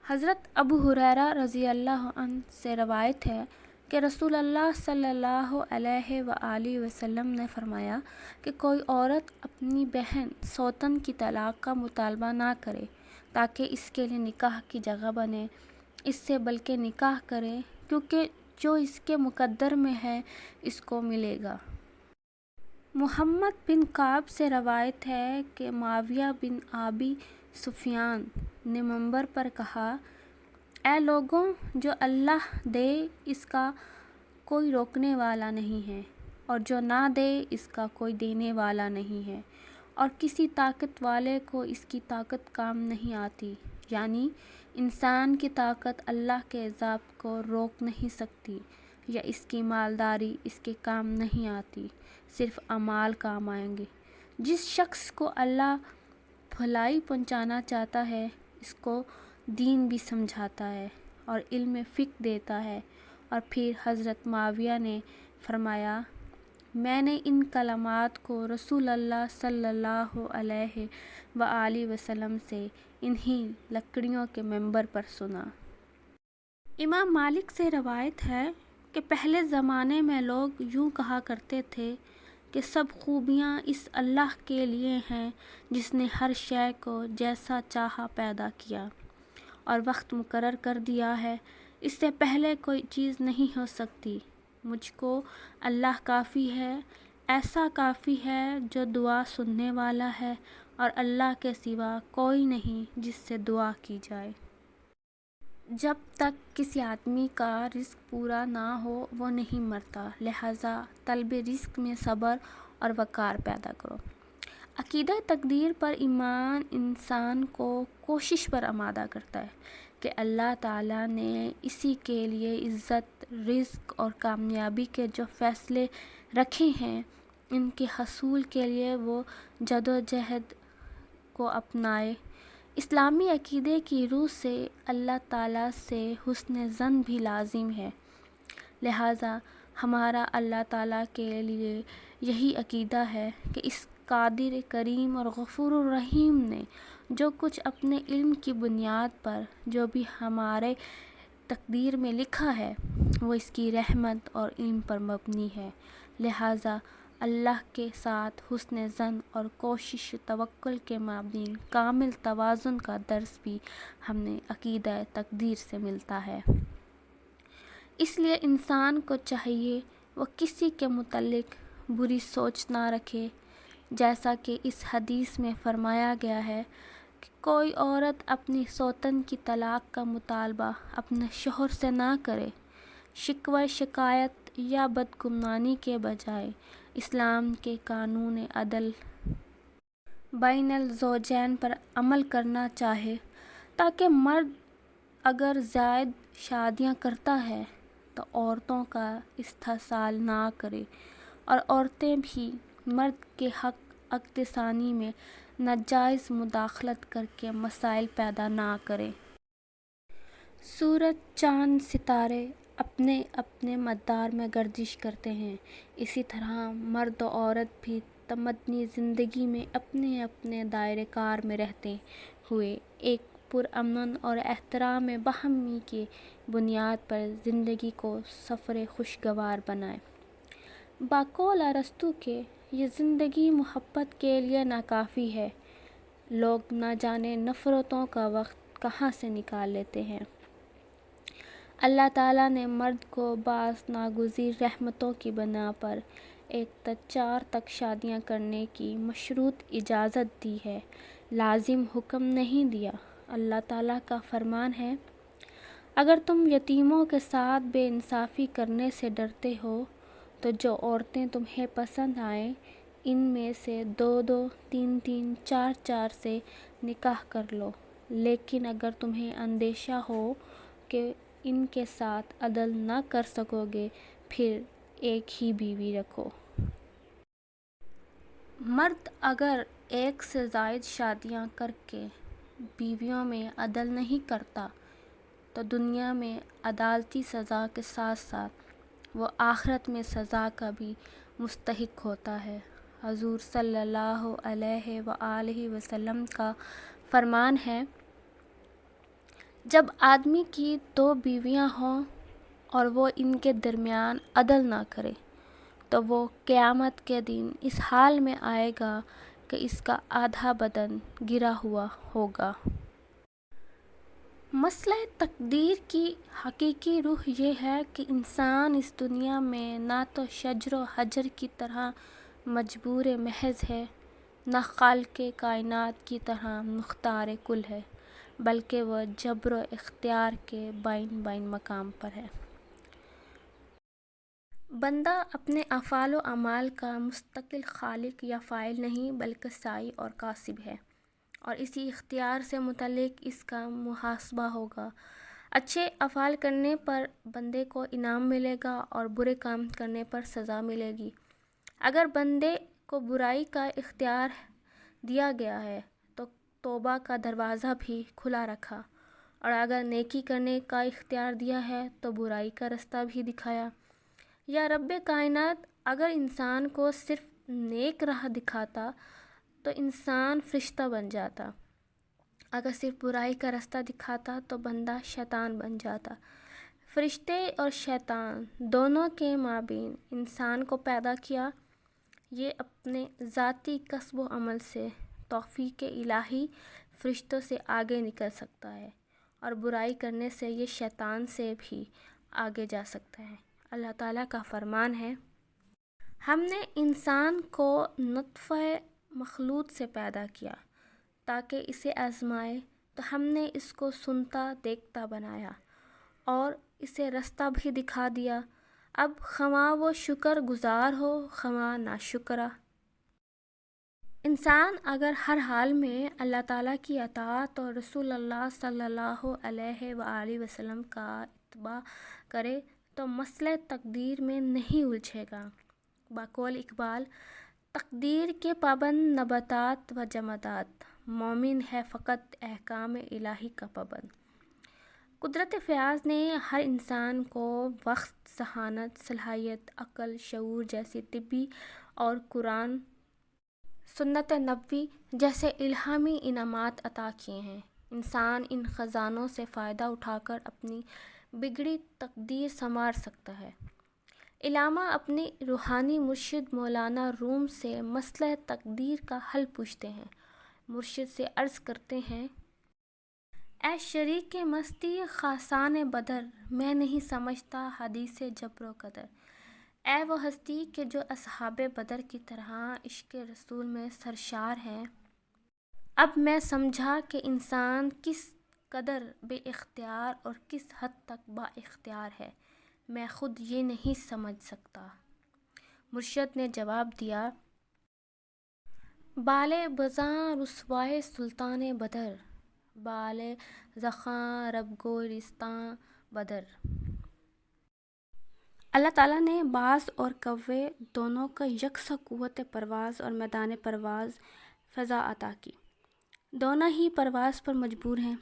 حضرت ابو ہریرہ رضی اللہ عنہ سے روایت ہے کہ رسول اللہ صلی اللہ علیہ وآلہ وسلم نے فرمایا کہ کوئی عورت اپنی بہن سوتن کی طلاق کا مطالبہ نہ کرے تاکہ اس کے لیے نکاح کی جگہ بنے، اس سے بلکہ نکاح کرے، کیونکہ جو اس کے مقدر میں ہے اس کو ملے گا۔ محمد بن کعب سے روایت ہے کہ معاویہ بن ابی سفیان نے منبر پر کہا، اے لوگوں، جو اللہ دے اس کا کوئی روکنے والا نہیں ہے، اور جو نہ دے اس کا کوئی دینے والا نہیں ہے، اور کسی طاقت والے کو اس کی طاقت کام نہیں آتی، یعنی انسان کی طاقت اللہ کے عذاب کو روک نہیں سکتی، یا اس کی مالداری اس کے کام نہیں آتی، صرف اعمال کام آئیں گے۔ جس شخص کو اللہ بھلائی پہنچانا چاہتا ہے اس کو دین بھی سمجھاتا ہے اور علم فقہ دیتا ہے۔ اور پھر حضرت معاویہ نے فرمایا، میں نے ان کلمات کو رسول اللہ صلی اللہ علیہ وآلہ وسلم سے انہی لکڑیوں کے منبر پر سنا۔ امام مالک سے روایت ہے کہ پہلے زمانے میں لوگ یوں کہا کرتے تھے کہ سب خوبیاں اس اللہ کے لیے ہیں جس نے ہر شے کو جیسا چاہا پیدا کیا اور وقت مقرر کر دیا ہے، اس سے پہلے کوئی چیز نہیں ہو سکتی۔ مجھ کو اللہ کافی ہے، ایسا کافی ہے جو دعا سننے والا ہے، اور اللہ کے سوا کوئی نہیں جس سے دعا کی جائے۔ جب تک کسی آدمی کا رزق پورا نہ ہو وہ نہیں مرتا، لہٰذا طلب رزق میں صبر اور وقار پیدا کرو۔ عقیدہ تقدیر پر ایمان انسان کو کوشش پر آمادہ کرتا ہے کہ اللہ تعالیٰ نے اسی کے لیے عزت، رزق اور کامیابی کے جو فیصلے رکھے ہیں ان کے حصول کے لیے وہ جدوجہد کو اپنائے۔ اسلامی عقیدے کی روح سے اللہ تعالیٰ سے حسن ظن بھی لازم ہے، لہٰذا ہمارا اللہ تعالیٰ کے لیے یہی عقیدہ ہے کہ اس قادر کریم اور غفور الرحیم نے جو کچھ اپنے علم کی بنیاد پر جو بھی ہمارے تقدیر میں لکھا ہے وہ اس کی رحمت اور علم پر مبنی ہے، لہٰذا اللہ کے ساتھ حسن ظن اور کوشش توکل کے مابین کامل توازن کا درس بھی ہمیں عقیدہ تقدیر سے ملتا ہے۔ اس لیے انسان کو چاہیے وہ کسی کے متعلق بری سوچ نہ رکھے، جیسا کہ اس حدیث میں فرمایا گیا ہے کہ کوئی عورت اپنی سوتن کی طلاق کا مطالبہ اپنے شوہر سے نہ کرے۔ شکوہ شکایت یا بدگمانی کے بجائے اسلام کے قانون عدل بین الزوجین پر عمل کرنا چاہے، تاکہ مرد اگر زائد شادیاں کرتا ہے تو عورتوں کا استحصال نہ کرے، اور عورتیں بھی مرد کے حق عقد ثانی میں ناجائز مداخلت کر کے مسائل پیدا نہ کریں۔ سورج، چاند، ستارے اپنے اپنے مدار میں گردش کرتے ہیں، اسی طرح مرد و عورت بھی تمدنی زندگی میں اپنے اپنے دائرۂ کار میں رہتے ہوئے ایک پرامن اور احترام باہمی کی بنیاد پر زندگی کو سفر خوشگوار بنائیں۔ بقول ارسطو کے یہ زندگی محبت کے لیے ناکافی ہے، لوگ نہ جانے نفرتوں کا وقت کہاں سے نکال لیتے ہیں۔ اللہ تعالیٰ نے مرد کو بعض ناگزیر رحمتوں کی بنا پر 1 تا 4 تک شادیاں کرنے کی مشروط اجازت دی ہے، لازم حکم نہیں دیا۔ اللہ تعالیٰ کا فرمان ہے، اگر تم یتیموں کے ساتھ بے انصافی کرنے سے ڈرتے ہو تو جو عورتیں تمہیں پسند آئیں ان میں سے 2 3 4 سے نکاح کر لو، لیکن اگر تمہیں اندیشہ ہو کہ ان کے ساتھ عدل نہ کر سکو گے پھر ایک ہی بیوی رکھو۔ مرد اگر 1 سے زائد شادیاں کر کے بیویوں میں عدل نہیں کرتا تو دنیا میں عدالتی سزا کے ساتھ ساتھ وہ آخرت میں سزا کا بھی مستحق ہوتا ہے۔ حضور صلی اللہ علیہ وآلہ وسلم کا فرمان ہے، جب آدمی کی 2 بیویاں ہوں اور وہ ان کے درمیان عدل نہ کرے تو وہ قیامت کے دن اس حال میں آئے گا کہ اس کا آدھا بدن گرا ہوا ہوگا۔ مسئلہ تقدیر کی حقیقی روح یہ ہے کہ انسان اس دنیا میں نہ تو شجر و حجر کی طرح مجبور محض ہے، نہ خالق کائنات کی طرح مختار کل ہے، بلکہ وہ جبر و اختیار کے بائن مقام پر ہے۔ بندہ اپنے افعال و اعمال کا مستقل خالق یا فاعل نہیں بلکہ سائی اور کاسب ہے، اور اسی اختیار سے متعلق اس کا محاسبہ ہوگا۔ اچھے افعال کرنے پر بندے کو انعام ملے گا اور برے کام کرنے پر سزا ملے گی۔ اگر بندے کو برائی کا اختیار دیا گیا ہے تو توبہ کا دروازہ بھی کھلا رکھا، اور اگر نیکی کرنے کا اختیار دیا ہے تو برائی کا رستہ بھی دکھایا۔ یا رب کائنات اگر انسان کو صرف نیک راہ دکھاتا تو انسان فرشتہ بن جاتا، اگر صرف برائی کا رستہ دکھاتا تو بندہ شیطان بن جاتا۔ فرشتے اور شیطان دونوں کے مابین انسان کو پیدا کیا۔ یہ اپنے ذاتی کسب و عمل سے توفیق الہی فرشتوں سے آگے نکل سکتا ہے، اور برائی کرنے سے یہ شیطان سے بھی آگے جا سکتا ہے۔ اللہ تعالیٰ کا فرمان ہے، ہم نے انسان کو نطفہ مخلوط سے پیدا کیا تاکہ اسے آزمائے، تو ہم نے اس کو سنتا دیکھتا بنایا اور اسے رستہ بھی دکھا دیا۔ اب خواہ وہ شکر گزار ہو خواہ ناشکرا۔ انسان اگر ہر حال میں اللہ تعالیٰ کی اطاعت اور رسول اللہ صلی اللہ علیہ وآلہ وسلم کا اتباع کرے تو مسئلہ تقدیر میں نہیں الجھے گا۔ بقول اقبال، تقدیر کے پابند نباتات و جمادات، مومن ہے فقط احکام الہی کا پابند۔ قدرت فیاض نے ہر انسان کو وقت، ذہانت، صلاحیت، عقل، شعور جیسی طبی اور قرآن سنت نبوی جیسے الہامی انعامات عطا کیے ہیں۔ انسان ان خزانوں سے فائدہ اٹھا کر اپنی بگڑی تقدیر سنوار سکتا ہے۔ علامہ اپنے روحانی مرشد مولانا روم سے مسئلہ تقدیر کا حل پوچھتے ہیں۔ مرشد سے عرض کرتے ہیں، اے شریک مستی خاصان بدر، میں نہیں سمجھتا حدیث جبر و قدر۔ اے وہ ہستی کہ جو اصحاب بدر کی طرح عشق رسول میں سرشار ہیں، اب میں سمجھا کہ انسان کس قدر بے اختیار اور کس حد تک با اختیار ہے، میں خود یہ نہیں سمجھ سکتا۔ مرشد نے جواب دیا، بالِ بزاں رسوائے سلطان بدر، بالِ زخاں رب گورستاں بدر۔ اللہ تعالیٰ نے باز اور کوے دونوں کو یکساں قوت پرواز اور میدان پرواز فضا عطا کی۔ دونوں ہی پرواز پر مجبور ہیں،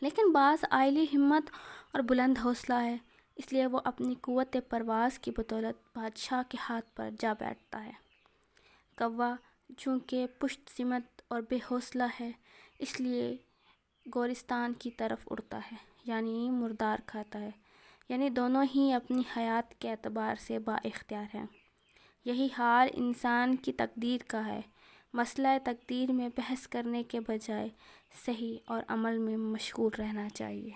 لیکن باز عالی ہمت اور بلند حوصلہ ہے، اس لیے وہ اپنی قوت پرواز کی بدولت بادشاہ کے ہاتھ پر جا بیٹھتا ہے۔ کوا چونکہ پشت سمت اور بے حوصلہ ہے، اس لیے گورستان کی طرف اڑتا ہے، یعنی مردار کھاتا ہے، یعنی دونوں ہی اپنی حیات کے اعتبار سے با اختیار ہیں۔ یہی حال انسان کی تقدیر کا ہے۔ مسئلہ تقدیر میں بحث کرنے کے بجائے صحیح اور عمل میں مشغول رہنا چاہیے۔